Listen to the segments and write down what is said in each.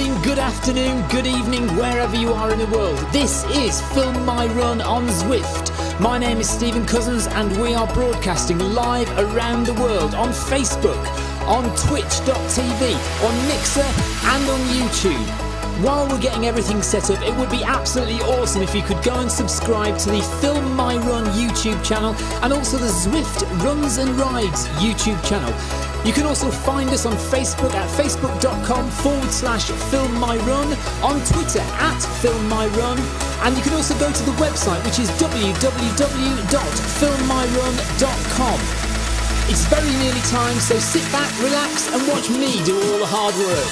morning, good afternoon, good evening, wherever you are in the world. This is Film My Run on Zwift. My name is Stephen Cousins and we are broadcasting live around the world on Facebook, on twitch.tv, on Mixer and on YouTube. While we're getting everything set up, it would be absolutely awesome if you could go and subscribe to the Film My Run YouTube channel and also the Zwift Runs and Rides YouTube channel. You can also find us on Facebook at facebook.com/filmmyrun, on Twitter at filmmyrun, and you can also go to the website, which is www.filmmyrun.com. It's very nearly time, so sit back, relax and watch me do all the hard work.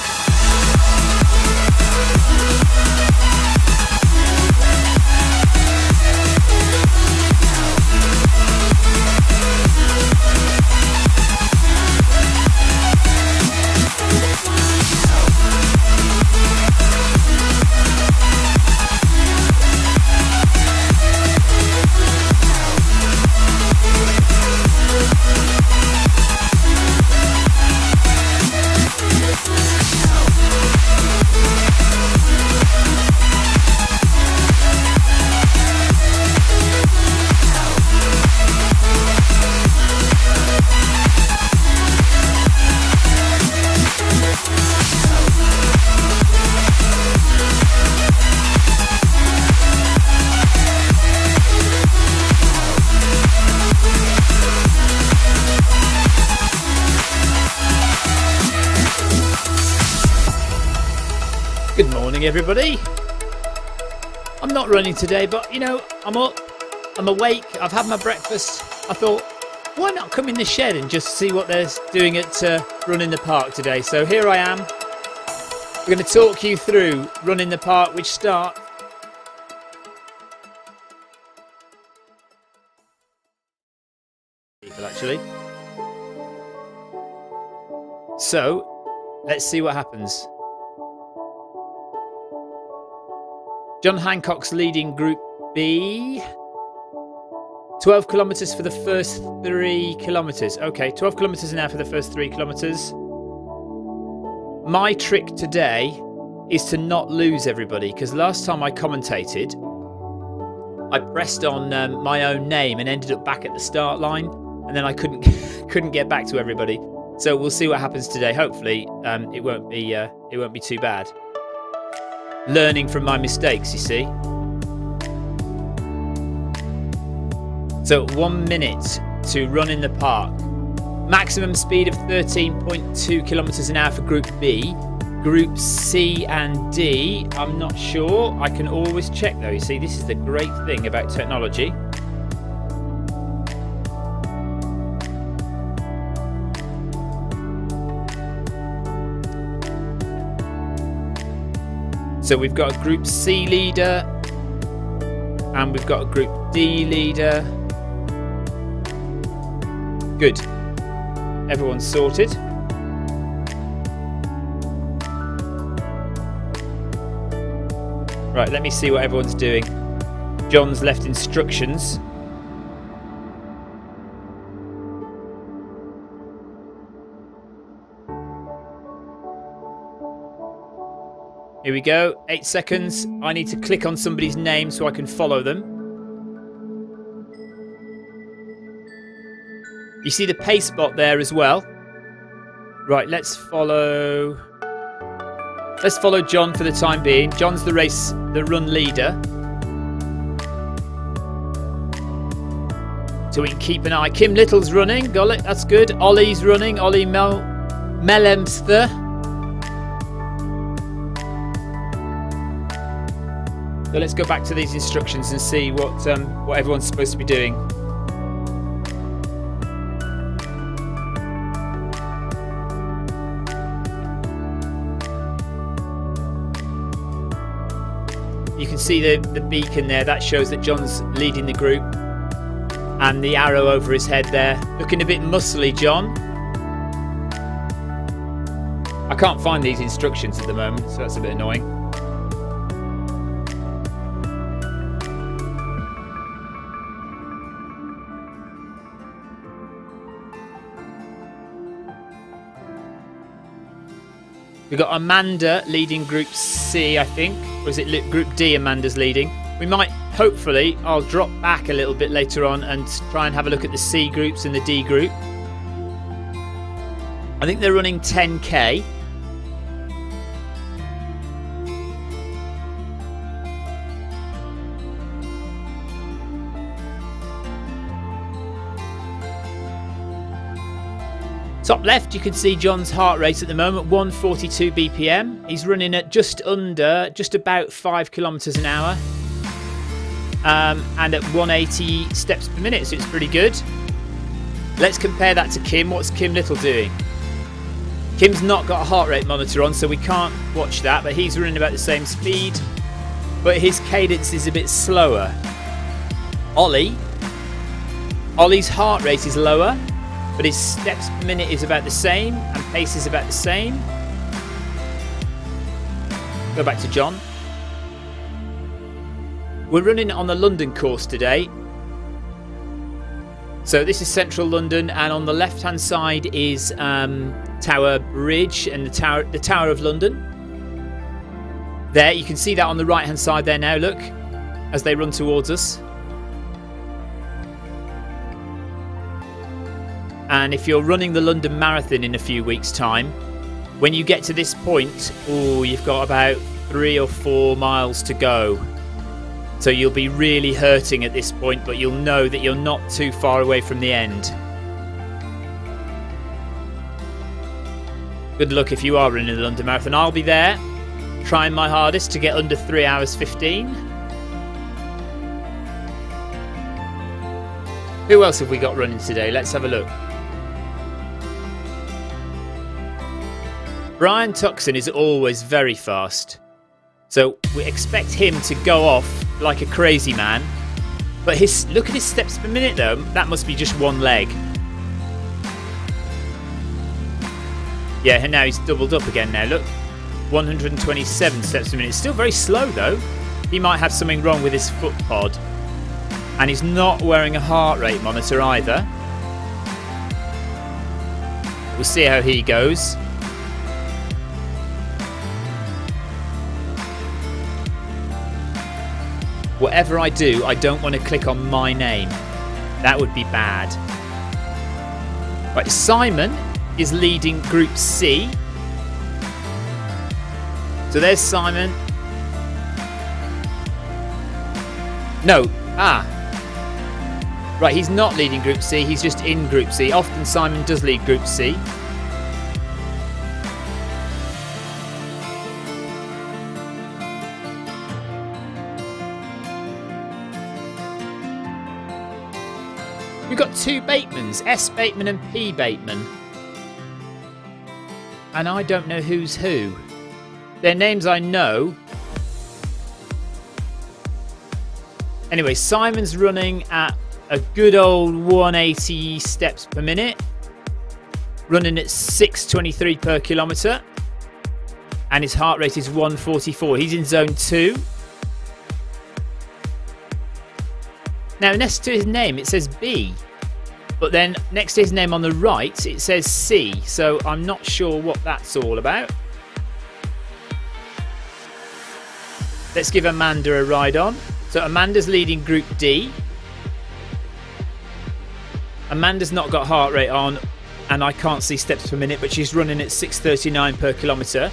Good morning, everybody. I'm not running today, but you know, I'm up, I'm awake, I've had my breakfast. I thought, why not come in the shed and just see what they're doing at Run in the Park today? So here I am. We're going to talk you through Run in the Park, which starts actually. So let's see what happens. John Hancock's leading Group B. 12 kilometres for the first 3 kilometres. Okay, 12 kilometres now for the first 3 kilometres. My trick today is to not lose everybody, because last time I commentated, I pressed on my own name and ended up back at the start line, and then I couldn't get back to everybody. So we'll see what happens today. Hopefully, it won't be too bad. Learning from my mistakes, you see. So 1 minute to Run in the Park. Maximum speed of 13.2 kilometers an hour for Group B. Group C and D, I'm not sure. I can always check though. You see, this is the great thing about technology. So we've got a Group C leader and we've got a Group D leader. Good. Everyone's sorted. Right, let me see what everyone's doing. John's left instructions. Here we go, 8 seconds. I need to click on somebody's name so I can follow them. You see the pace bot there as well. Right, let's follow John for the time being. John's the run leader. So we can keep an eye. Kim Little's running, got it, that's good. Ollie's running, Ollie Melemster. So let's go back to these instructions and see what everyone's supposed to be doing. You can see the beacon there, that shows that John's leading the group. And the arrow over his head there. Looking a bit muscly, John. I can't find these instructions at the moment, so that's a bit annoying. We've got Amanda leading Group C, I think. Or is it Group D Amanda's leading? We might, hopefully, I'll drop back a little bit later on and try and have a look at the C groups and the D group. I think they're running 10k. Top left, you can see John's heart rate at the moment, 142 BPM. He's running at just about 5 kilometers an hour. And at 180 steps per minute, so it's pretty good. Let's compare that to Kim. What's Kim Little doing? Kim's not got a heart rate monitor on, so we can't watch that, but he's running about the same speed, but his cadence is a bit slower. Ollie's heart rate is lower, but his steps per minute is about the same, and pace is about the same. Go back to John. We're running on the London course today. So this is central London, and on the left-hand side is Tower Bridge and the Tower of London. There, you can see that on the right-hand side there now, look, as they run towards us. And if you're running the London Marathon in a few weeks' time, when you get to this point, you've got about 3 or 4 miles to go. So you'll be really hurting at this point, but you'll know that you're not too far away from the end. Good luck if you are running the London Marathon. I'll be there, trying my hardest to get under 3 hours 15. Who else have we got running today? Let's have a look. Brian Tuxon is always very fast. So we expect him to go off like a crazy man. But look at his steps per minute though. That must be just one leg. Yeah, and now he's doubled up again now, look. 127 steps per minute. Still very slow though. He might have something wrong with his footpod. And he's not wearing a heart rate monitor either. We'll see how he goes. Whatever I do, I don't want to click on my name. That would be bad. Right, Simon is leading Group C. So there's Simon. No, right, he's not leading Group C, he's just in Group C. Often Simon does lead Group C. We've got 2 Batemans, S Bateman and P Bateman. And I don't know who's who. Their names I know. Anyway, Simon's running at a good old 180 steps per minute. Running at 6:23 per kilometre. And his heart rate is 144. He's in zone 2. Now, next to his name, it says B. But then, next to his name on the right, it says C. So, I'm not sure what that's all about. Let's give Amanda a ride on. So, Amanda's leading Group D. Amanda's not got heart rate on, and I can't see steps per minute, but she's running at 6:39 per kilometre.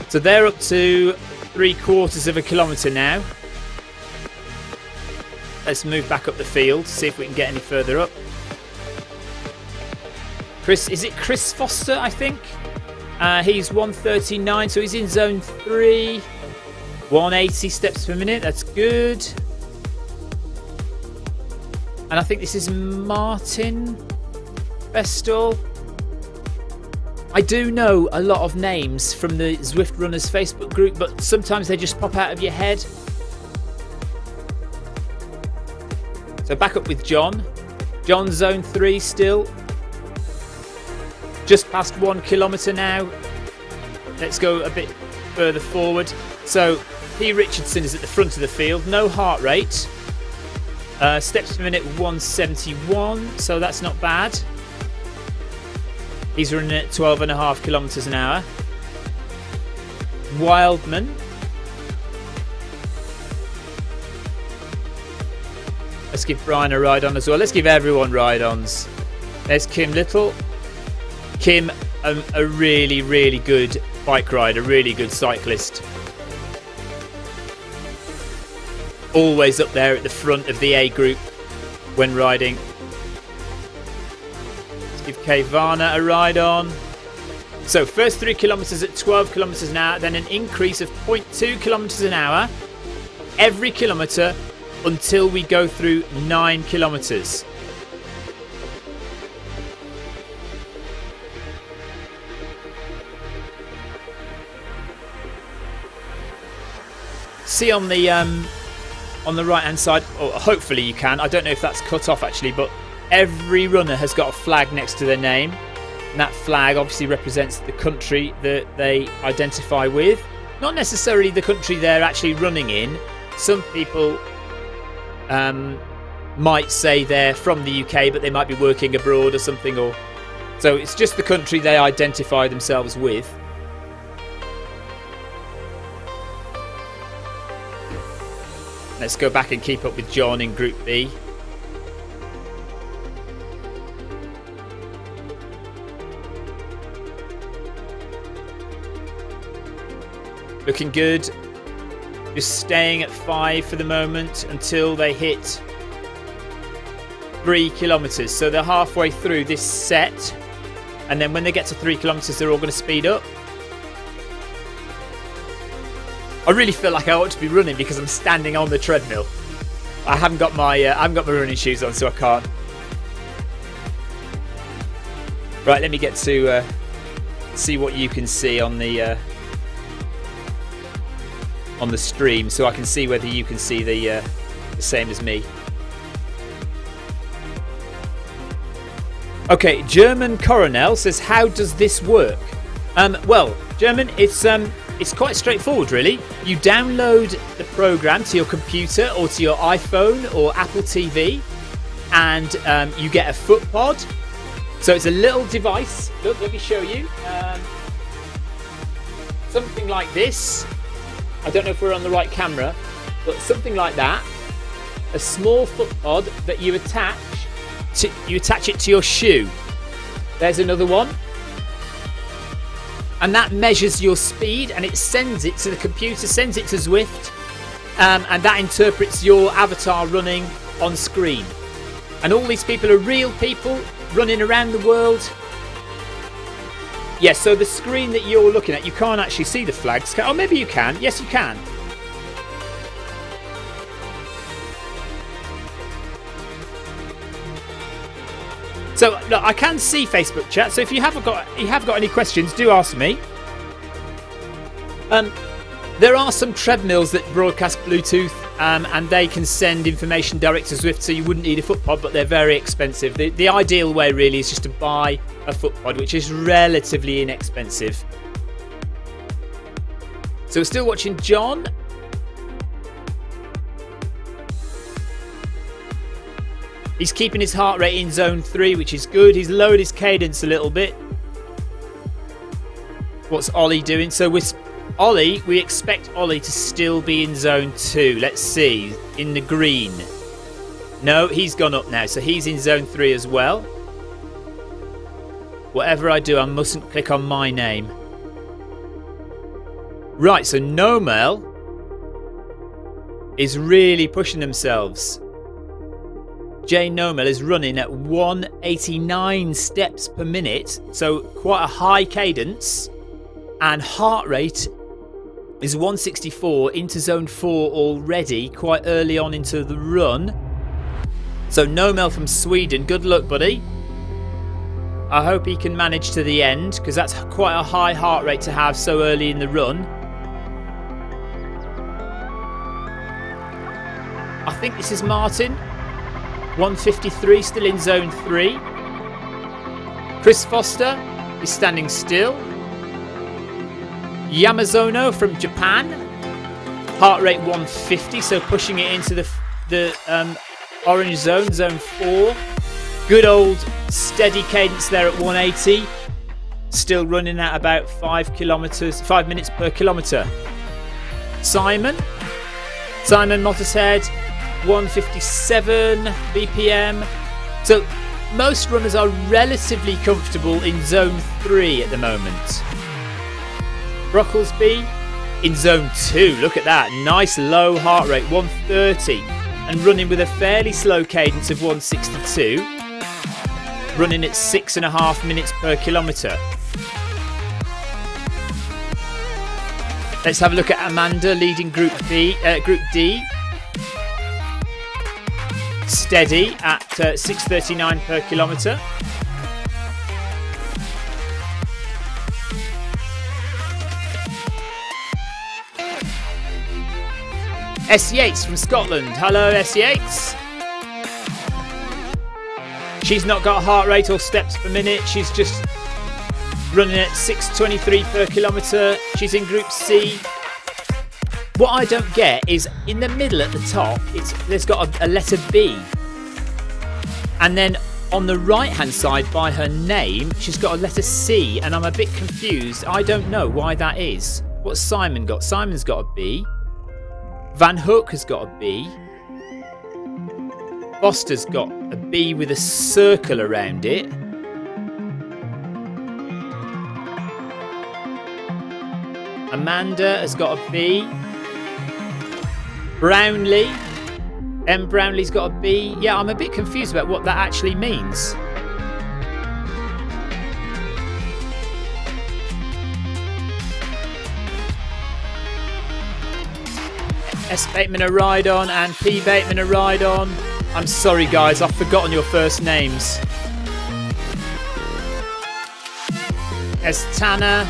So, they're up to 3/4 of a kilometre now. Let's move back up the field, see if we can get any further up. Is it Chris Foster, I think? He's 139, so he's in zone 3. 180 steps per minute, that's good. And I think this is Martin Bestall. I do know a lot of names from the Zwift Runners Facebook group, but sometimes they just pop out of your head. So back up with John. John's zone 3 still. Just past 1 kilometre now. Let's go a bit further forward. So P. Richardson is at the front of the field. No heart rate. Steps per minute 171. So that's not bad. He's running at 12.5 kilometres an hour. Wildman. Let's give Brian a ride-on as well. Let's give everyone ride-ons. There's Kim Little. Kim, a really, really good bike rider, really good cyclist. Always up there at the front of the A group when riding. Let's give Kay Varner a ride-on. So first 3 kilometres at 12 kilometres an hour, then an increase of 0.2 kilometres an hour every kilometre until we go through 9 kilometres. See on the right hand side, or hopefully you can, I don't know if that's cut off actually, but every runner has got a flag next to their name, and that flag obviously represents the country that they identify with, not necessarily the country they're actually running in. Some people might say they're from the UK but they might be working abroad or something, or so it's just the country they identify themselves with. Let's go back and keep up with John in Group B. Looking good. Just staying at 5 for the moment until they hit 3 kilometres. So they're halfway through this set. And then when they get to 3 kilometres, they're all going to speed up. I really feel like I ought to be running because I'm standing on the treadmill. I haven't got my running shoes on, so I can't. Right, let me get to see what you can see on the stream, so I can see whether you can see the same as me. Okay, German Coronel says, "How does this work?" Well, German, it's quite straightforward, really. You download the program to your computer or to your iPhone or Apple TV, and you get a footpod. So it's a little device. Look, let me show you. Something like this. I don't know if we're on the right camera, but something like that. A small footpod that you attach it to your shoe. There's another one. And that measures your speed, and it sends it to the computer, sends it to Zwift, and that interprets your avatar running on screen. And all these people are real people running around the world. Yes, so the screen that you're looking at, you can't actually see the flags. Oh, maybe you can. Yes, you can. So look, I can see Facebook chat. So if you have got any questions, do ask me. There are some treadmills that broadcast Bluetooth, and they can send information direct to Zwift, so you wouldn't need a footpod, but they're very expensive. The ideal way really is just to buy a footpod, which is relatively inexpensive. So we're still watching John. He's keeping his heart rate in zone 3, which is good. He's lowered his cadence a little bit. What's Ollie doing? So with Ollie, we expect Ollie to still be in zone 2. Let's see. In the green. No, he's gone up now. So he's in zone 3 as well. Whatever I do, I mustn't click on my name. Right, so Nomel is really pushing themselves. Jay Nomel is running at 189 steps per minute, so quite a high cadence, and heart rate is 164 into zone 4 already, quite early on into the run. So Nomel from Sweden, good luck, buddy. I hope he can manage to the end, because that's quite a high heart rate to have so early in the run. I think this is Martin. 153, still in zone 3. Chris Foster is standing still. Yamazono from Japan. Heart rate 150, so pushing it into the orange zone, zone 4. Good old steady cadence there at 180. still running at about 5 minutes per kilometre. Simon Mottershead, 157 BPM. So most runners are relatively comfortable in zone 3 at the moment. Brocklesby in zone 2. Look at that. Nice low heart rate, 130. And running with a fairly slow cadence of 162. Running at 6.5 minutes per kilometre. Let's have a look at Amanda leading Group D. Steady at 6:39 per kilometre. S. Yates from Scotland. Hello, S. Yates. She's not got heart rate or steps per minute. She's just running at 6:23 per kilometre. She's in Group C. What I don't get is in the middle at the top, there's got a letter B. And then on the right hand side by her name, she's got a letter C. And I'm a bit confused. I don't know why that is. What's Simon got? Simon's got a B. Van Hook has got a B. Foster's got a B with a circle around it. Amanda has got a B. Brownlee. M. Brownlee's got a B. Yeah, I'm a bit confused about what that actually means. S. Bateman a ride on and P. Bateman a ride on. I'm sorry guys, I've forgotten your first names. S. Tanner.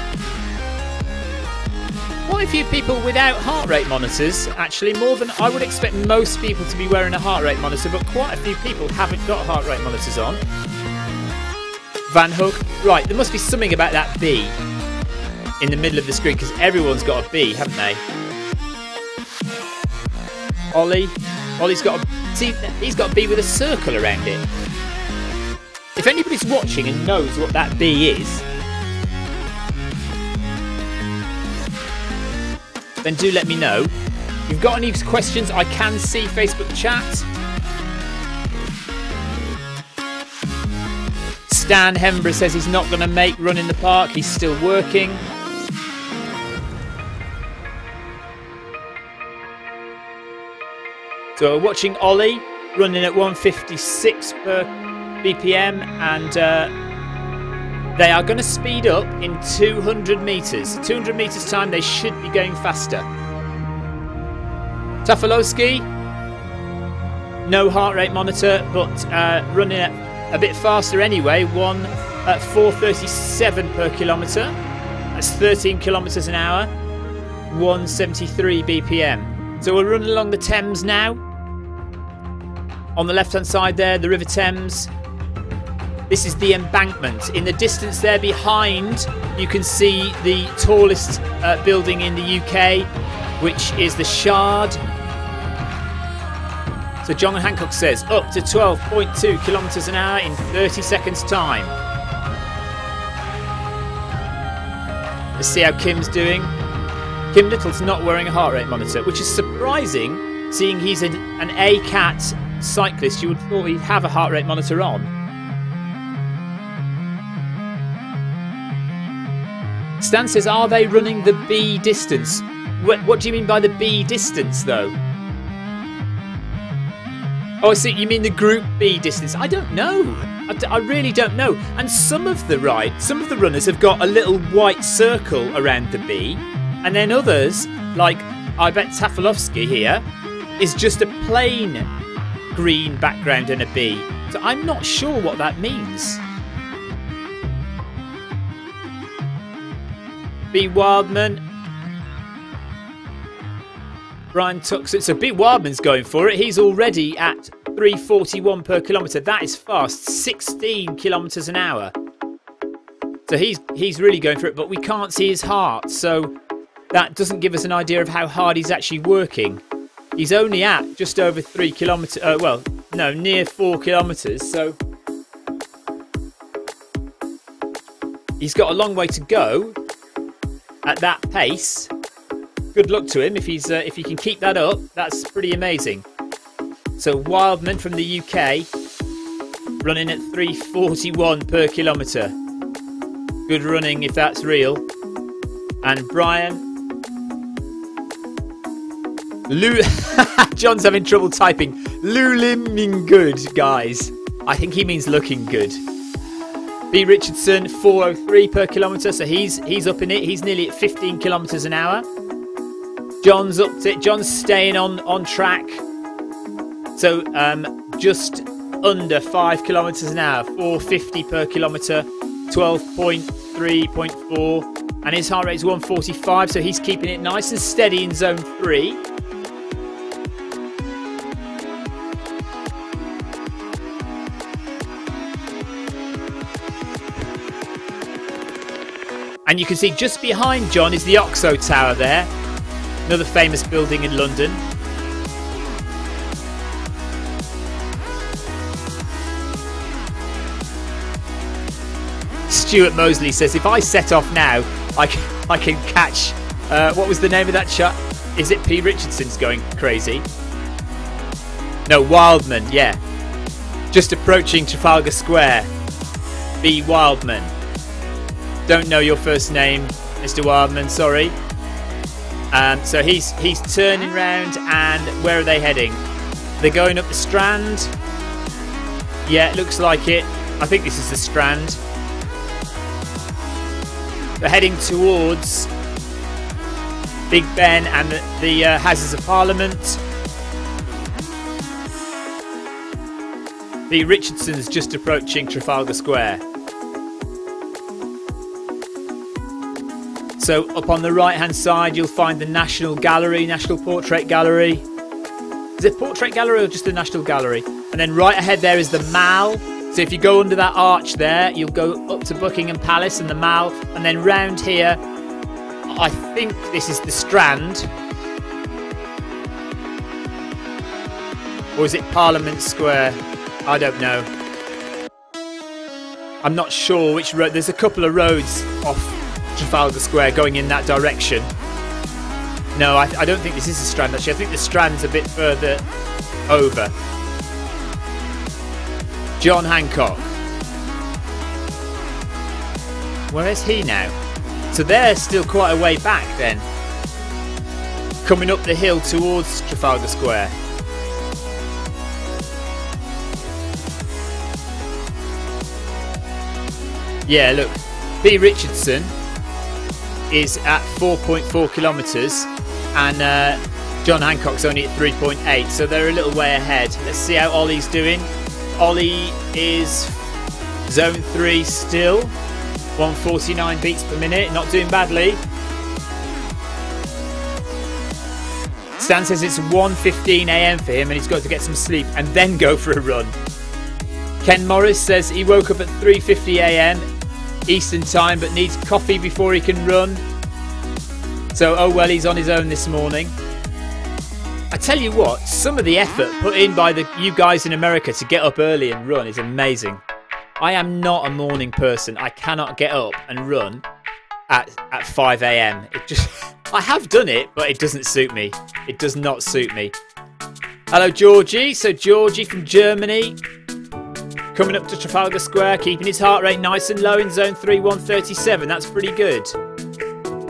Quite a few people without heart rate monitors, actually, more than I would expect most people to be wearing a heart rate monitor, but quite a few people haven't got heart rate monitors on. Van Hook. Right, there must be something about that B in the middle of the screen, because everyone's got a B, haven't they? Ollie's got a... See, he's got a B with a circle around it. If anybody's watching and knows what that B is, then do let me know. If you've got any questions, I can see Facebook chat. Stan Hembra says he's not going to make Run in the Park. He's still working. So we're watching Ollie running at 156 per BPM, and they are going to speed up in 200 metres. 200 metres time, they should be going faster. Tafalowski, no heart rate monitor, but running at a bit faster anyway. One at 4:37 per kilometre. That's 13 kilometres an hour. 173 BPM. So we're running along the Thames now. On the left-hand side there, the River Thames. This is the embankment. In the distance there behind, you can see the tallest building in the UK, which is the Shard. So John Hancock says up to 12.2 kilometres an hour in 30 seconds time. Let's see how Kim's doing. Kim Little's not wearing a heart rate monitor, which is surprising, seeing he's an ACAT cyclist. You would have thought he'd have a heart rate monitor on. Stan says, are they running the B distance? What do you mean by the B distance, though? Oh, I see. You mean the Group B distance? I don't know. I really don't know. And some of the runners have got a little white circle around the B, and then others, like I bet Tafalowski here, is just a plain green background and a B. So I'm not sure what that means. B. Wildman. Brian Tuxett. So B. Wildman's going for it. He's already at 3:41 per kilometre. That is fast. 16 kilometres an hour. So he's really going for it, but we can't see his heart. So that doesn't give us an idea of how hard he's actually working. He's only at just over 3 kilometres. Well, no, near 4 kilometres. So he's got a long way to go at that pace. Good luck to him if he can keep that up. That's pretty amazing. So Wildman from the UK running at 3:41 per kilometre. Good running if that's real. And Brian. John's having trouble typing. Luliming good, guys. I think he means looking good. B. Richardson, 4:03 per kilometre. So he's up in it. He's nearly at 15 kilometres an hour. John's upped it. John's staying on track. So just under 5 kilometres an hour. 4:50 per kilometre. 12.3.4. And his heart rate is 145. So he's keeping it nice and steady in zone 3. And you can see just behind John is the Oxo Tower there. Another famous building in London. Stuart Mosley says, if I set off now, I can catch... what was the name of that shot? Is it P. Richardson's going crazy? No, Wildman, yeah. Just approaching Trafalgar Square. B. Wildman. Don't know your first name, Mr. Wildman, sorry. So he's turning round, and where are they heading? They're going up the Strand. Yeah, it looks like it. I think this is the Strand. They're heading towards Big Ben and the Houses of Parliament. The Richardson's just approaching Trafalgar Square. So up on the right hand side you'll find the National Gallery, National Portrait Gallery. Is it Portrait Gallery or just the National Gallery? And then right ahead there is the Mall. So if you go under that arch there, you'll go up to Buckingham Palace and the Mall. And then round here, I think this is the Strand. Or is it Parliament Square? I don't know. I'm not sure which road. There's a couple of roads off Trafalgar Square going in that direction. No, I don't think this is the Strand actually. I think the Strand's a bit further over. John Hancock. Where is he now? So they're still quite a way back then. Coming up the hill towards Trafalgar Square. Yeah, look. P. Richardson is at 4.4 kilometres and John Hancock's only at 3.8, so they're a little way ahead. Let's see how Ollie's doing. Ollie is zone 3 still, 149 beats per minute, not doing badly. Stan says it's 1:15 AM for him and he's got to get some sleep and then go for a run. Ken Morris says he woke up at 3:50 AM Eastern time but needs coffee before he can run. So, oh well, he's on his own this morning. I tell you what, some of the effort put in by you guys in America to get up early and run is amazing. I am not a morning person. I cannot get up and run at 5 AM. It just, I have done it, but it doesn't suit me. It does not suit me. Hello, Georgie. So Georgie from Germany, coming up to Trafalgar Square, keeping his heart rate nice and low in zone 3, 137. That's pretty good.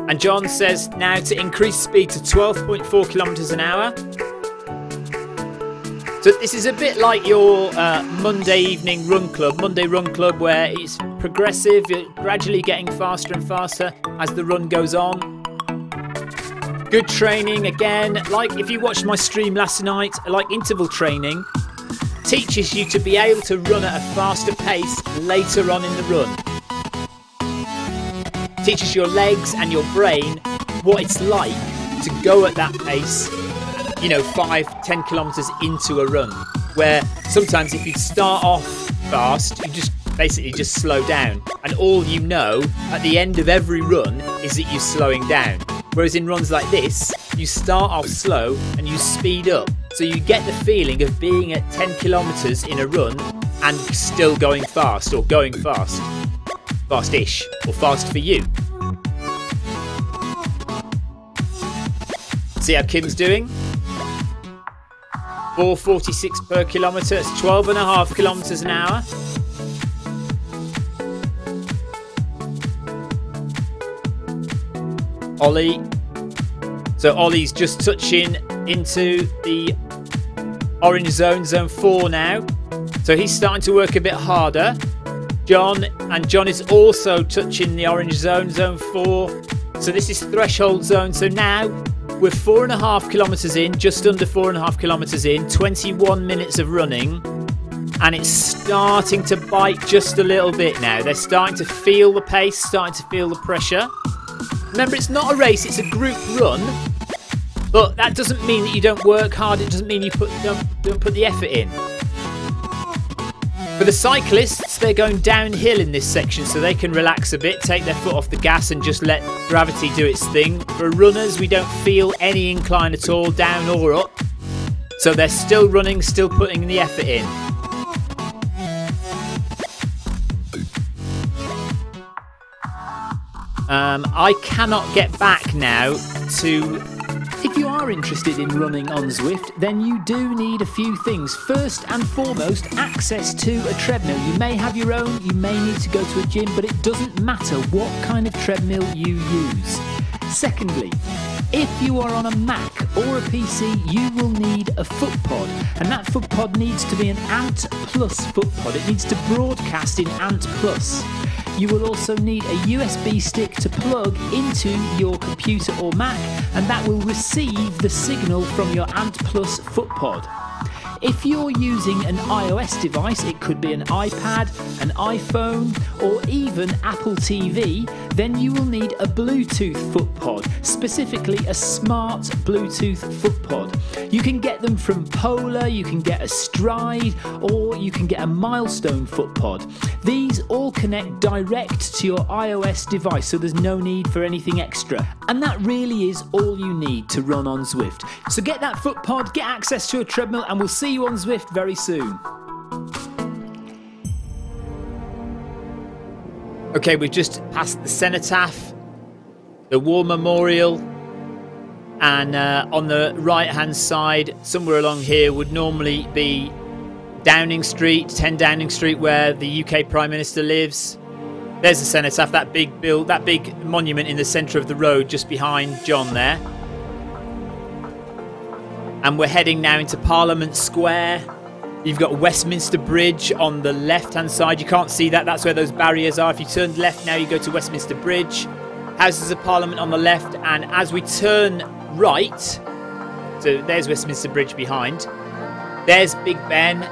And John says now to increase speed to 12.4 kilometres an hour. So this is a bit like your Monday evening run club, Monday run club, where it's progressive, you're gradually getting faster and faster as the run goes on. Good training again, like if you watched my stream last night, like interval training, teaches you to be able to run at a faster pace later on in the run. Teaches your legs and your brain what it's like to go at that pace, you know, 5-10 kilometres into a run, where sometimes if you start off fast you just basically just slow down and all you know at the end of every run is that you're slowing down, whereas in runs like this you start off slow and you speed up, so you get the feeling of being at 10 kilometres in a run and still going fast or going fast. Fast-ish, or fast for you. See how Kim's doing? 4:46 per kilometre. It's 12.5 kilometres an hour. Ollie. So Ollie's just touching into the orange zone, zone 4 now. So he's starting to work a bit harder. John is also touching the orange zone, zone 4. So this is threshold zone. So now we're 4.5 kilometres in, just under 4.5 kilometres in, 21 minutes of running. And it's starting to bite just a little bit now. They're starting to feel the pace, starting to feel the pressure. Remember, it's not a race, it's a group run. But that doesn't mean that you don't work hard. It doesn't mean you don't put the effort in. For the cyclists, they're going downhill in this section, so they can relax a bit, take their foot off the gas and just let gravity do its thing. For runners, we don't feel any incline at all, down or up. So they're still running, still putting the effort in. I cannot get back now to... If you are interested in running on Zwift, then you do need a few things. First and foremost, access to a treadmill. You may have your own, you may need to go to a gym, but it doesn't matter what kind of treadmill you use. Secondly, if you are on a Mac or a PC, you will need a footpod, and that footpod needs to be an Ant Plus footpod. It needs to broadcast in Ant Plus. You will also need a USB stick to plug into your computer or Mac, and that will receive the signal from your Ant Plus footpod. If you're using an iOS device, it could be an iPad, an iPhone, or even Apple TV, then you will need a Bluetooth footpod, specifically a smart Bluetooth footpod. You can get them from Polar, you can get a Stride, or you can get a Milestone footpod. These all connect direct to your iOS device, so there's no need for anything extra. And that really is all you need to run on Zwift. So get that footpod, get access to a treadmill, and we'll see you on Zwift very soon. Okay, we've just passed the cenotaph, the War Memorial, and on the right hand side, somewhere along here, would normally be Downing Street, 10 Downing Street, where the UK Prime Minister lives. There's the cenotaph, that big monument in the centre of the road, just behind John there. And we're heading now into Parliament Square. You've got Westminster Bridge on the left-hand side. You can't see that. That's where those barriers are. If you turn left now, you go to Westminster Bridge. Houses of Parliament on the left. And as we turn right, so there's Westminster Bridge behind. There's Big Ben.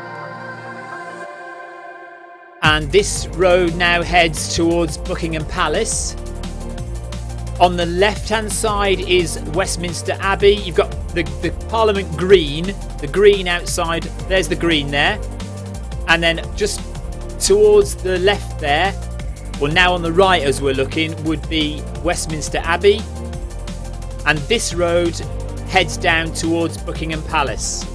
And this road now heads towards Buckingham Palace. On the left-hand side is Westminster Abbey. You've got the Parliament Green, the green outside. There's the green there. And then just towards the left there, well, now on the right as we're looking, would be Westminster Abbey. And this road heads down towards Buckingham Palace.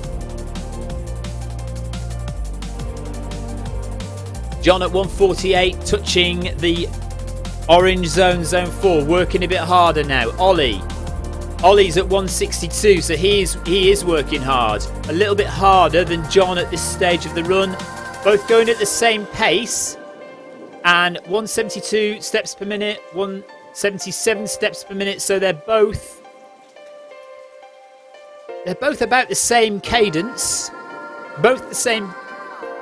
John at 1:48, touching the orange zone, zone 4, working a bit harder now. Ollie's at 1:62, so he is working hard. A little bit harder than John at this stage of the run. Both going at the same pace. And 172 steps per minute, 177 steps per minute. So they're both about the same cadence, both the same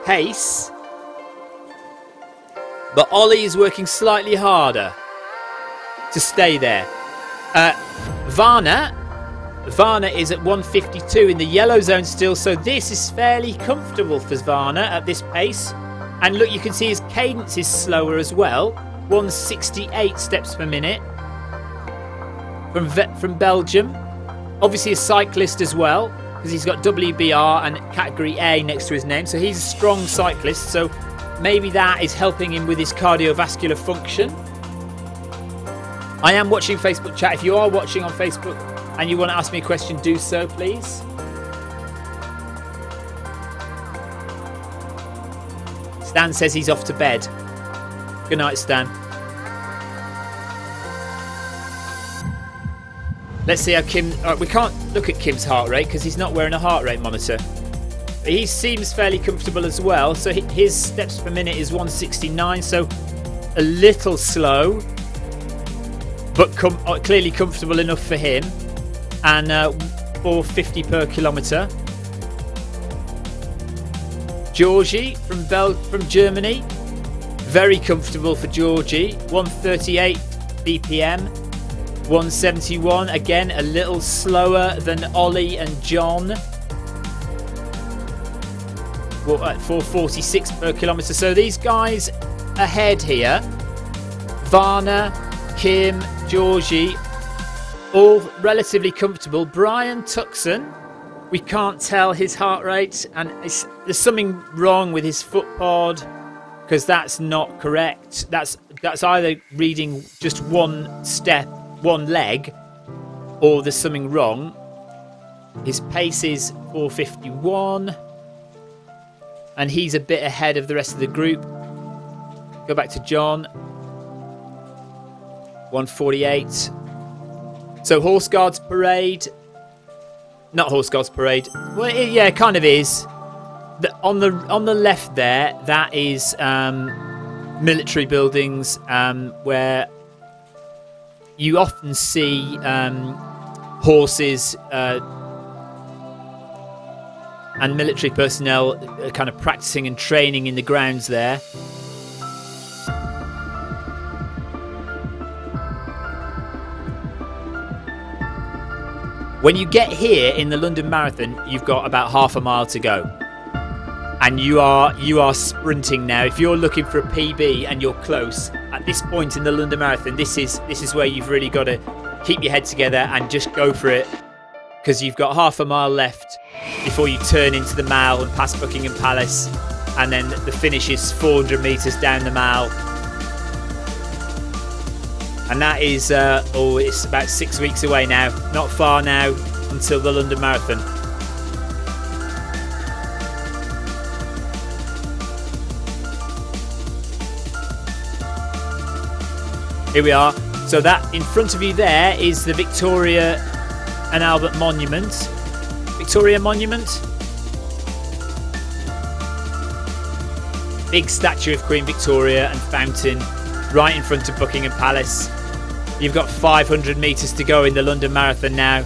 pace. But Ollie is working slightly harder to stay there. Varna is at 1:52 in the yellow zone still, so this is fairly comfortable for Varna at this pace. And look, you can see his cadence is slower as well. 168 steps per minute from Belgium. Obviously a cyclist as well, because he's got WBR and category A next to his name, so he's a strong cyclist. So maybe that is helping him with his cardiovascular function. I am watching Facebook chat. If you are watching on Facebook and you want to ask me a question, do so, please. Stan says he's off to bed. Good night, Stan. Let's see how Kim... we can't look at Kim's heart rate because he's not wearing a heart rate monitor. But he seems fairly comfortable as well. So his steps per minute is 169. So a little slow, but clearly comfortable enough for him. And 450 per kilometre. Georgie from Germany. Very comfortable for Georgie. 138 BPM. 171. Again, a little slower than Ollie and John. 446 per kilometre. So these guys ahead here. Varna, Kim, Georgie, all relatively comfortable. Brian Tuxon, we can't tell his heart rate, and there's something wrong with his footpod because that's not correct. That's either reading just one step, one leg, or there's something wrong. His pace is 451, and he's a bit ahead of the rest of the group. Go back to John. 148. So Horse Guards Parade. Not Horse Guards Parade. Well, yeah, it kind of is. On the left there, that is military buildings where you often see horses and military personnel kind of practicing and training in the grounds there. When you get here in the London Marathon, you've got about half a mile to go. And you are sprinting now. If you're looking for a PB and you're close, at this point in the London Marathon, this is where you've really got to keep your head together and just go for it. Because you've got half a mile left before you turn into the Mall and past Buckingham Palace. And then the finish is 400 metres down the Mall. And that is, it's about 6 weeks away now. Not far now until the London Marathon. Here we are. So that in front of you there is the Victoria and Albert Monument. Victoria Monument. Big statue of Queen Victoria and fountain right in front of Buckingham Palace. You've got 500 metres to go in the London Marathon now.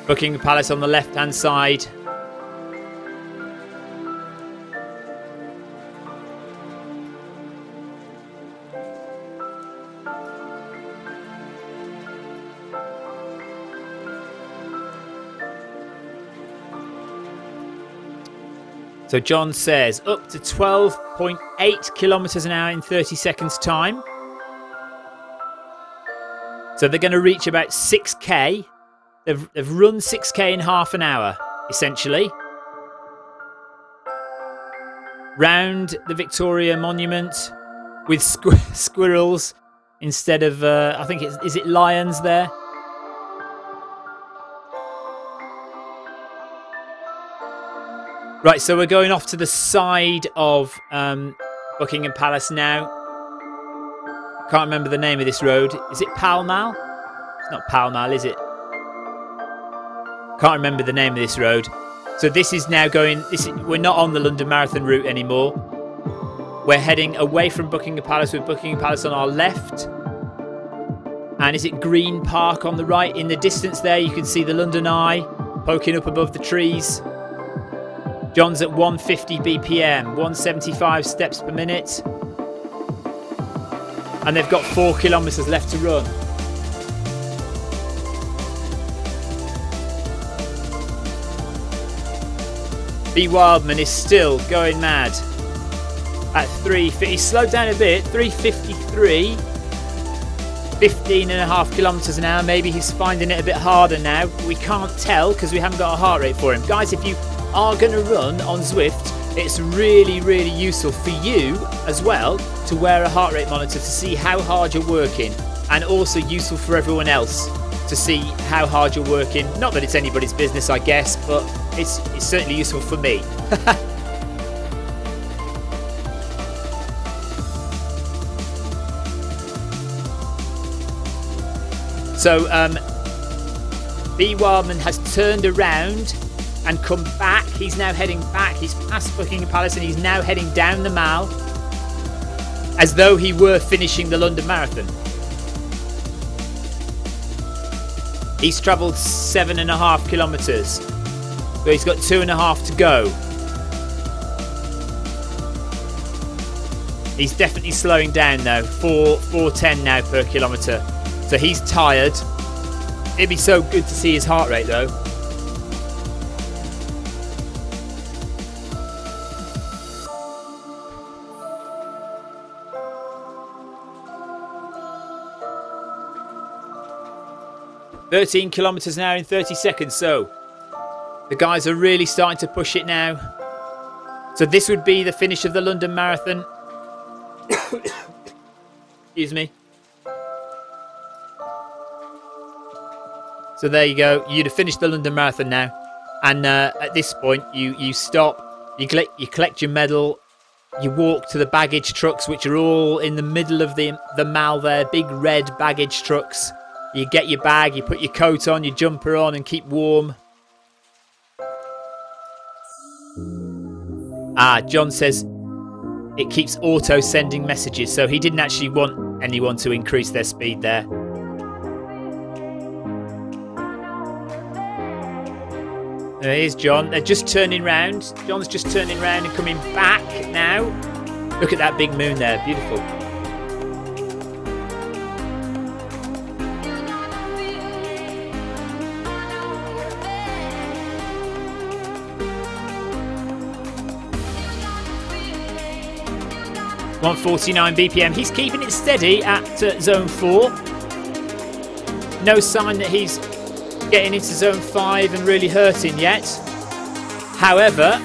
Buckingham Palace on the left-hand side. So John says up to 12.8 kilometres an hour in 30 seconds time. So they're going to reach about 6k. They've run 6k in half an hour, essentially. Round the Victoria Monument with squirrels instead of, I think is it lions there? Right, so we're going off to the side of Buckingham Palace now. Can't remember the name of this road. Is it Pall Mall? It's not Pall Mall, is it? Can't remember the name of this road. So this is now going... we're not on the London Marathon route anymore. We're heading away from Buckingham Palace with Buckingham Palace on our left. And is it Green Park on the right? In the distance there, you can see the London Eye poking up above the trees. John's at 150 BPM, 175 steps per minute. And they've got 4 kilometres left to run. B. Wildman is still going mad at 350. He's slowed down a bit, 353. 15.5 kilometres an hour. Maybe he's finding it a bit harder now. We can't tell because we haven't got a heart rate for him. Guys, if you are going to run on Zwift, it's really, really useful for you as well to wear a heart rate monitor to see how hard you're working, and also useful for everyone else to see how hard you're working. Not that it's anybody's business, I guess, but it's certainly useful for me. So B. Wildman has turned around and come back. He's now heading back. He's past Buckingham Palace and he's now heading down the Mall as though he were finishing the London Marathon. He's travelled 7.5 kilometres. So he's got 2.5 to go. He's definitely slowing down though. 4:10 now per kilometre. So he's tired. It'd be so good to see his heart rate though. "13 kilometres an hour in 30 seconds. So the guys are really starting to push it now. So this would be the finish of the London Marathon. Excuse me. So there you go. You'd have finished the London Marathon now. And at this point, you stop. You collect your medal. You walk to the baggage trucks, which are all in the middle of the Mall there. Big red baggage trucks. You get your bag. You put your coat on, your jumper on, and keep warm. John says it keeps auto sending messages, so he didn't actually want anyone to increase their speed there. Here's John. They're just turning round. John's just turning round and coming back now. Look at that big moon there. Beautiful. .149 BPM. He's keeping it steady at zone 4. No sign that he's getting into zone 5 and really hurting yet. However,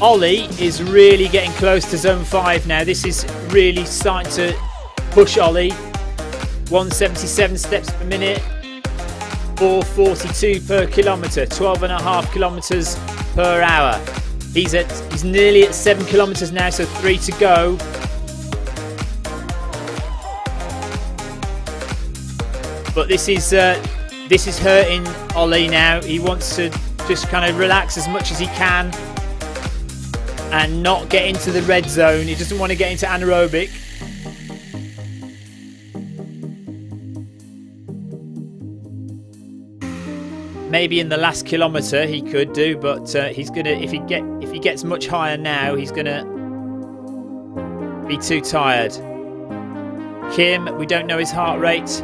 Ollie is really getting close to zone 5 now. This is really starting to push Ollie. 177 steps per minute. 442 per kilometre. 12.5 kilometres per hour. He's nearly at 7 kilometres now, so 3 to go. But this is hurting Ollie now. He wants to just kind of relax as much as he can and not get into the red zone. He doesn't want to get into anaerobic. Maybe in the last kilometre he could do, but he's gonna if he gets much higher now, he's gonna be too tired. Kim, we don't know his heart rate.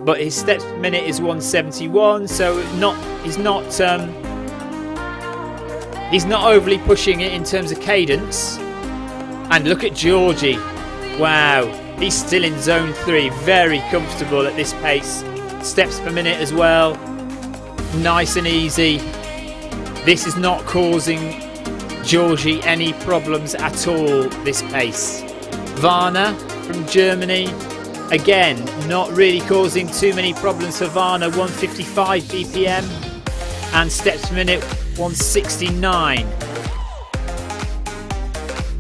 But his steps per minute is 171, so he's not overly pushing it in terms of cadence. And look at Georgie. Wow, he's still in zone 3, very comfortable at this pace. Steps per minute as well, nice and easy. This is not causing Georgie any problems at all, this pace. Varna from Germany. Again, not really causing too many problems for Varna. 155 BPM and steps per minute 169.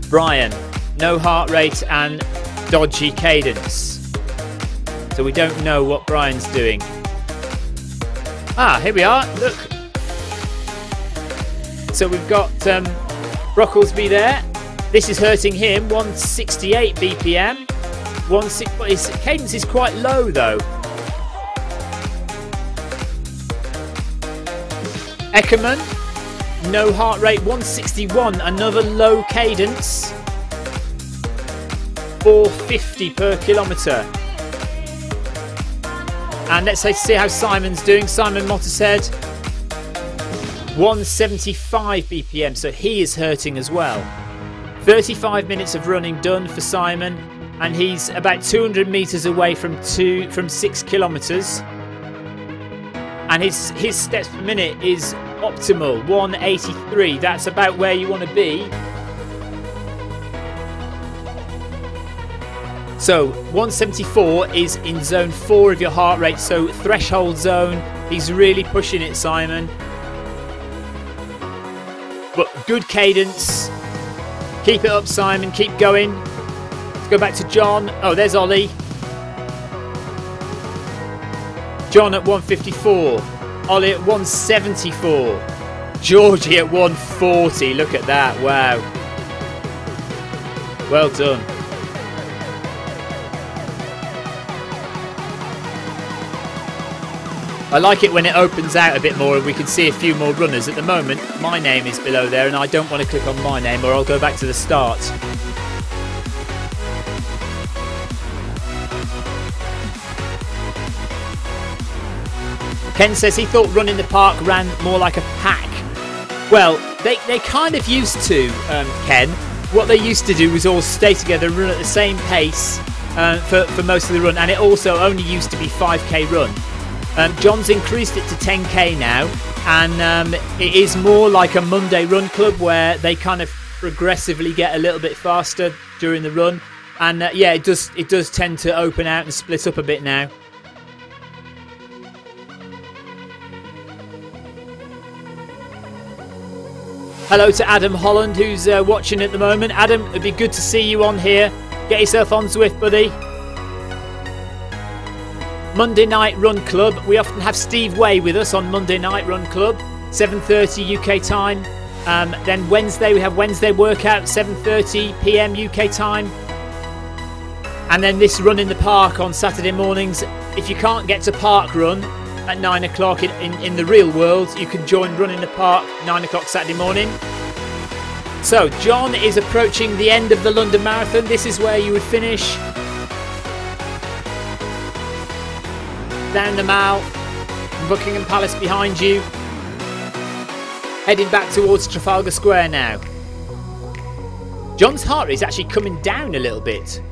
Brian, no heart rate and dodgy cadence. So we don't know what Brian's doing. Here we are. Look. So we've got Brocklesby there. This is hurting him. 168 BPM. But his cadence is quite low though. Eckermann, no heart rate, 161, another low cadence. 450 per kilometre. And let's see how Simon's doing. Simon Mottershead, 175 BPM, so he is hurting as well. 35 minutes of running done for Simon. And he's about 200 metres away from 6 kilometres. And his steps per minute is optimal, 183. That's about where you want to be. So 174 is in zone 4 of your heart rate, so threshold zone. He's really pushing it, Simon. But good cadence. Keep it up, Simon. Keep going. Go back to John. Oh, there's Ollie. John at 154. Ollie at 174. Georgie at 140. Look at that. Wow. Well done. I like it when it opens out a bit more and we can see a few more runners. At the moment, my name is below there and I don't want to click on my name or I'll go back to the start. Ken says he thought Run in the Park ran more like a pack. Well, they kind of used to, Ken. What they used to do was all stay together and run at the same pace for most of the run. And it also only used to be 5k run. John's increased it to 10k now, and it is more like a Monday run club where they kind of progressively get a little bit faster during the run, and yeah, it does tend to open out and split up a bit now. Hello to Adam Holland, who's watching at the moment. Adam, it'd be good to see you on here. Get yourself on Zwift, buddy. Monday Night Run Club. We often have Steve Way with us on Monday Night Run Club, 7:30 UK time. Then Wednesday, we have Wednesday workout, 7:30 PM UK time. And then this Run in the Park on Saturday mornings. If you can't get to Park Run at 9 o'clock in the real world, you can join Run in the Park 9 o'clock Saturday morning. So John is approaching the end of the London Marathon. This is where you would finish. Down the Mall, Buckingham Palace behind you. Heading back towards Trafalgar Square now. John's heart rate is actually coming down a little bit.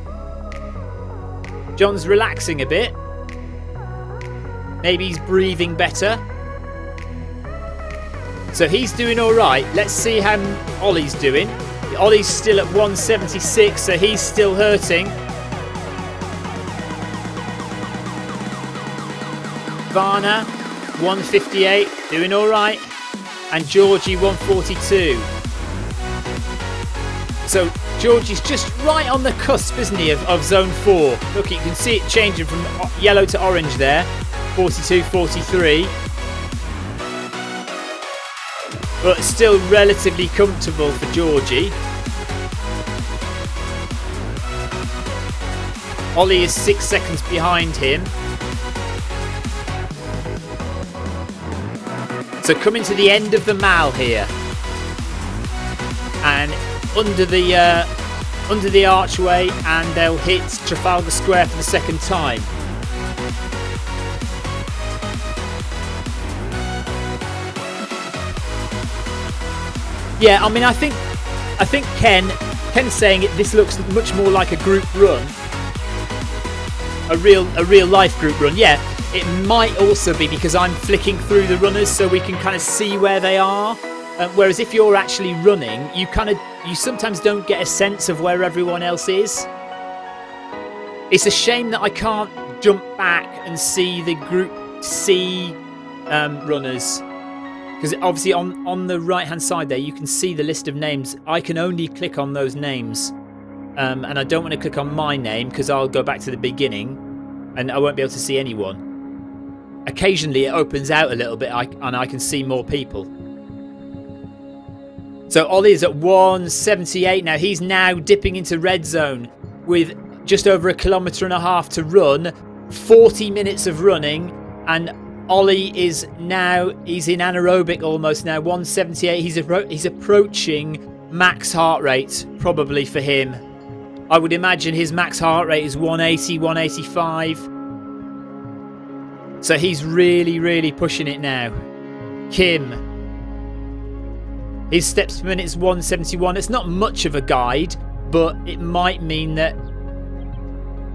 John's relaxing a bit. Maybe he's breathing better. So he's doing all right. Let's see how Ollie's doing. Ollie's still at 176, so he's still hurting. Varna, 158, doing all right. And Georgie, 142. So Georgie's just right on the cusp, isn't he, of zone 4. Look, you can see it changing from yellow to orange there. 42, 43. But still relatively comfortable for Georgie. Ollie is 6 seconds behind him. So coming to the end of the Mall here, and under the archway, and they'll hit Trafalgar Square for the second time. Yeah, I mean, I think Ken's saying this looks much more like a group run, a real life group run. Yeah. It might also be because I'm flicking through the runners so we can kind of see where they are. Whereas if you're actually running, you sometimes don't get a sense of where everyone else is. It's a shame that I can't jump back and see the Group C runners. Because obviously on the right hand side there, you can see the list of names. I can only click on those names. And I don't want to click on my name because I'll go back to the beginning and I won't be able to see anyone. Occasionally it opens out a little bit and I can see more people. So Ollie is at 178 now. He's now dipping into red zone with just over 1.5 kilometers to run. 40 minutes of running, and Ollie is now, he's in anaerobic almost now. 178. He's approaching max heart rate probably for him. I would imagine his max heart rate is 180, 185. So he's really pushing it now. Kim. His steps per minute is 171. It's not much of a guide, but it might mean that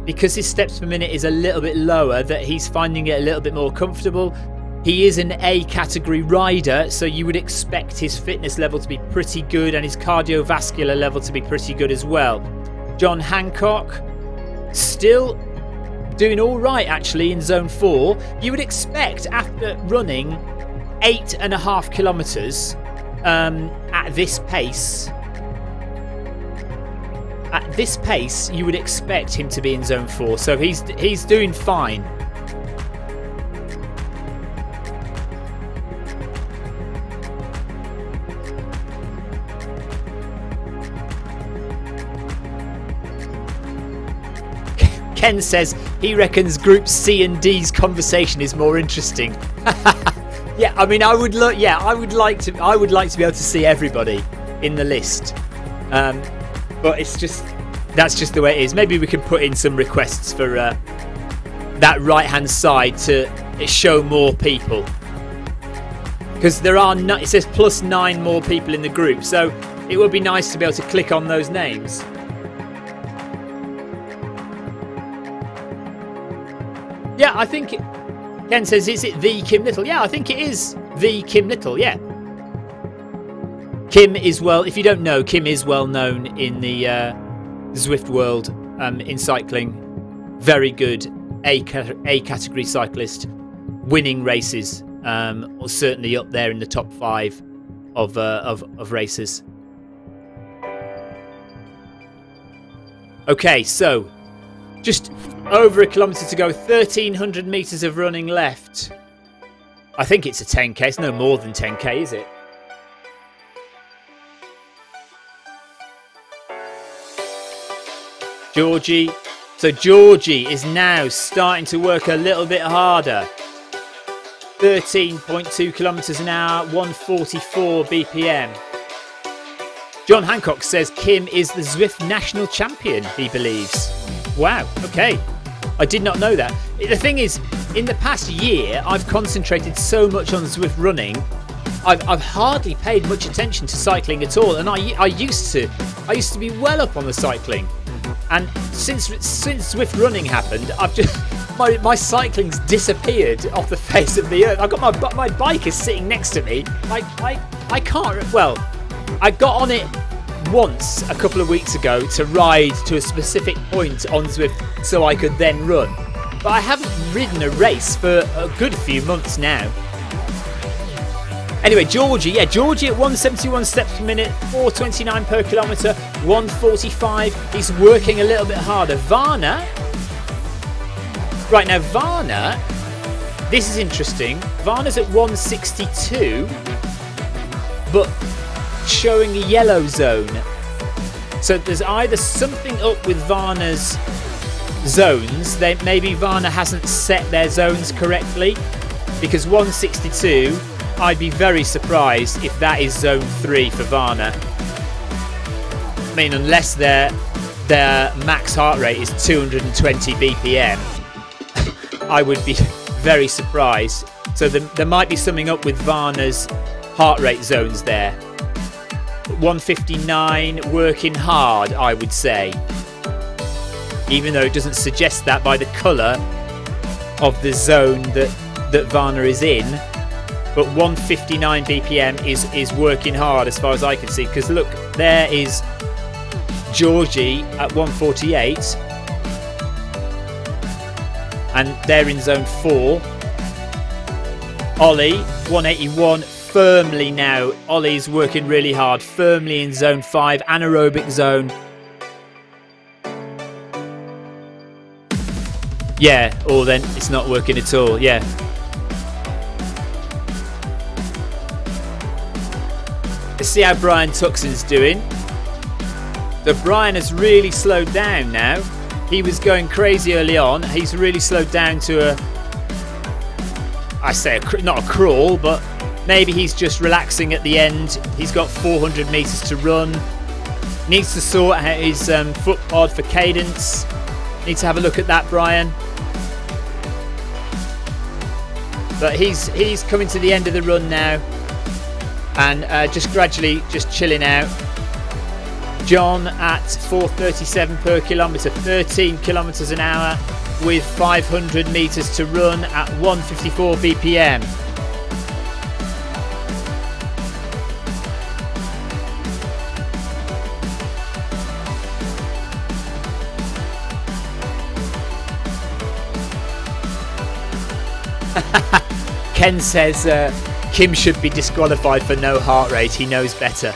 because his steps per minute is a little bit lower, that he's finding it a little bit more comfortable. He is an A category rider, so you would expect his fitness level to be pretty good and his cardiovascular level to be pretty good as well. John Hancock, still doing all right actually in zone 4. You would expect after running 8.5 kilometers at this pace. At this pace, you would expect him to be in zone 4, so he's doing fine. Ken says he reckons Group C and D's conversation is more interesting. Yeah, I mean, I would like to be able to see everybody in the list, but that's just the way it is. Maybe we can put in some requests for that right-hand side to show more people, because there are it says +9 more people in the group, so it would be nice to be able to click on those names. Yeah, I think Ken says, is it the Kim Little? Yeah, I think it is the Kim Little, yeah. Kim is if you don't know, Kim is well known in the Zwift world in cycling. Very good A category cyclist, winning races, or certainly up there in the top 5 of races. Okay, so just over a kilometre to go, 1,300 metres of running left. I think it's a 10k. It's no more than 10k, is it? Georgie. So Georgie is now starting to work a little bit harder. 13.2 kilometres an hour, 144 BPM. John Hancock says Kim is the Zwift national champion, he believes. Wow, okay. I did not know that. The thing is, in the past year, I've concentrated so much on Zwift running, I've hardly paid much attention to cycling at all. And I used to be well up on the cycling. And since Zwift running happened, I've just my cycling's disappeared off the face of the earth. I've got my bike is sitting next to me. I can't. Well, I got on it once a couple of weeks ago to ride to a specific point on Zwift so I could then run. But I haven't ridden a race for a good few months now. Anyway, Georgie at 171 steps per minute, 429 per kilometre, 145. He's working a little bit harder. Varna. Right now, Varna, this is interesting. Varna's at 162, but showing a yellow zone. So there's either something up with Varna's zones. Maybe Varna hasn't set their zones correctly, because 162, I'd be very surprised if that is zone 3 for Varna. I mean, unless their max heart rate is 220 BPM, I would be very surprised. So there might be something up with Varna's heart rate zones there. 159, working hard, I would say. Even though it doesn't suggest that by the colour of the zone that Varna is in. But 159 BPM is working hard as far as I can see. Because look, there is Georgie at 148. And they're in zone 4. Ollie, 181, firmly now. Ollie's working really hard, firmly in zone 5, anaerobic zone. Yeah, or then it's not working at all, yeah. Let's see how Brian Tuxon's doing. So Brian has really slowed down now. He was going crazy early on. He's really slowed down to not a crawl, but maybe he's just relaxing at the end. He's got 400 metres to run. Needs to sort out his footpod for cadence. Need to have a look at that, Brian. But he's coming to the end of the run now. And just gradually just chilling out. John at 437 per kilometre, 13 kilometres an hour with 500 metres to run at 154 BPM. Ken says Kim should be disqualified for no heart rate. He knows better.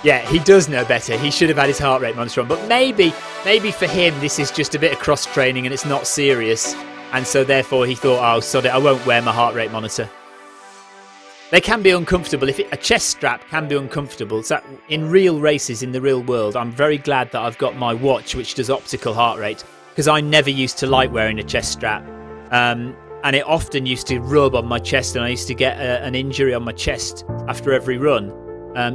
Yeah, he does know better. He should have had his heart rate monitor on. But maybe for him, this is just a bit of cross training and it's not serious. And so therefore he thought, oh, sod it, I won't wear my heart rate monitor. They can be uncomfortable. A chest strap can be uncomfortable. So in real races, in the real world, I'm very glad that I've got my watch, which does optical heart rate. because I never used to like wearing a chest strap. And it often used to rub on my chest, and I used to get an injury on my chest after every run.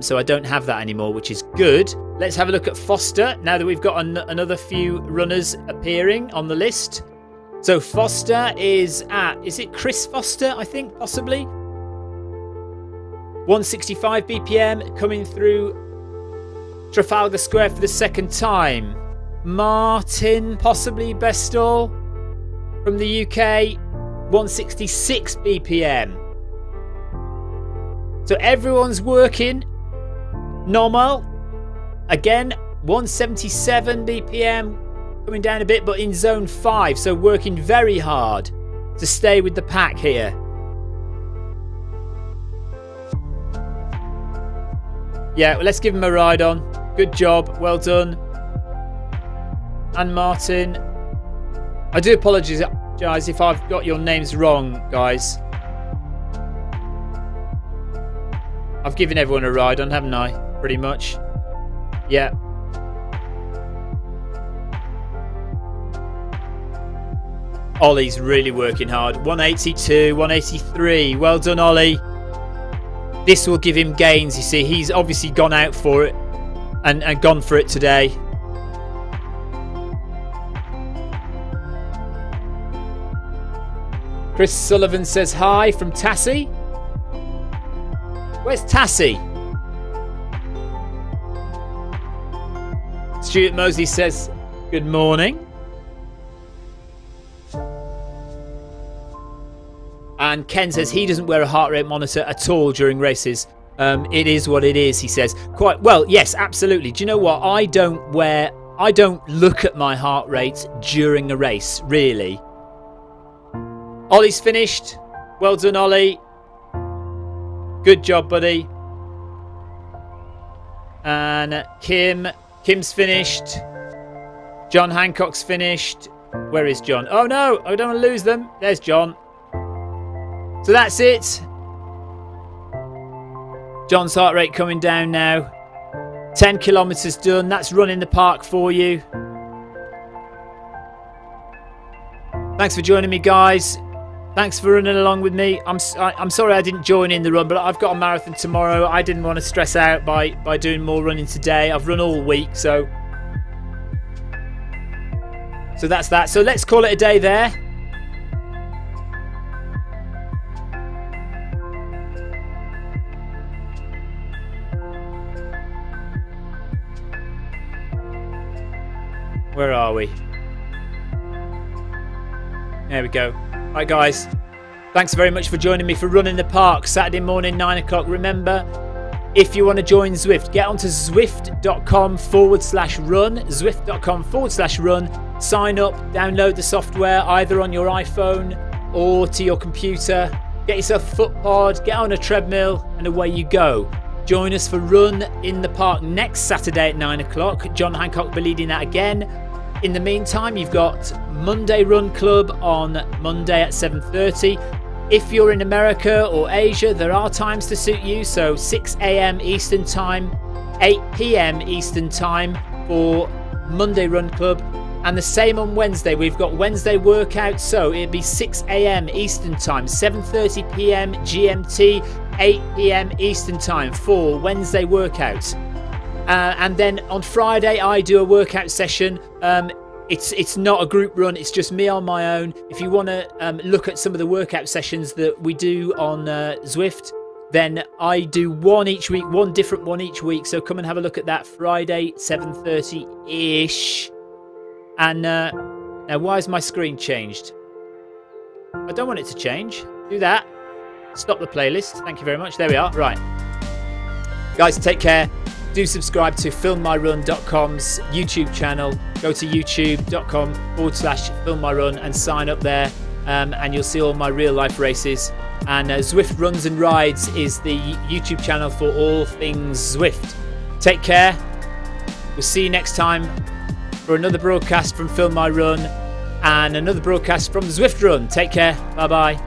So I don't have that anymore, which is good. Let's have a look at Foster now that we've got another few runners appearing on the list. So Foster is it Chris Foster, I think, possibly? 165 BPM coming through Trafalgar Square for the second time. Martin, possibly Bestall from the UK, 166 BPM. So everyone's working normal. Again, 177 BPM, coming down a bit, but in zone 5. So working very hard to stay with the pack here. Yeah, well, let's give him a ride on. Good job. Well done. And Martin. I do apologise if I've got your names wrong, guys. I've given everyone a ride on, haven't I? Pretty much. Yeah. Ollie's really working hard. 182, 183. Well done, Ollie. This will give him gains, you see. He's obviously gone out for it and gone for it today. Chris Sullivan says hi from Tassie. Where's Tassie? Stuart Mosley says good morning. And Ken says he doesn't wear a heart rate monitor at all during races. It is what it is, he says. Quite well, yes, absolutely. Do you know what? I don't look at my heart rate during a race, really. Ollie's finished. Well done, Ollie. Good job, buddy. And Kim's finished. John Hancock's finished. Where is John? Oh no, I don't want to lose them. There's John. So that's it. John's heart rate coming down now. 10 kilometres done. That's Run in the Park for you. Thanks for joining me, guys. Thanks for running along with me. I'm sorry I didn't join in the run, but I've got a marathon tomorrow. I didn't want to stress out by doing more running today. I've run all week, so that's that. So let's call it a day there. Where are we? There we go. Right, guys. Thanks very much for joining me for Run in the Park, Saturday morning, 9 o'clock. Remember, if you want to join Zwift, get onto zwift.com/run. Zwift.com/run. Sign up, download the software either on your iPhone or to your computer. Get yourself a footpod, get on a treadmill, and away you go. Join us for Run in the Park next Saturday at 9 o'clock. John Hancock will be leading that again. In the meantime, you've got Monday Run Club on Monday at 7:30. If you're in America or Asia, there are times to suit you. So 6 a.m. Eastern Time, 8 p.m. Eastern Time for Monday Run Club. And the same on Wednesday. We've got Wednesday workouts. So it'd be 6 a.m. Eastern Time, 7:30 p.m. GMT, 8 p.m. Eastern Time for Wednesday workouts. And then on Friday, I do a workout session. It's not a group run. It's just me on my own. If you want to look at some of the workout sessions that we do on Zwift, then I do one each week, one different one each week. So come and have a look at that Friday, 7:30-ish. And now, why has my screen changed? I don't want it to change. Do that. Stop the playlist. Thank you very much. There we are. Right. Guys, take care. Do subscribe to filmmyrun.com's YouTube channel. Go to youtube.com/filmmyrun and sign up there. And you'll see all my real life races. And Zwift Runs and Rides is the YouTube channel for all things Zwift. Take care. We'll see you next time for another broadcast from Film My Run and another broadcast from Zwift Run. Take care. Bye-bye.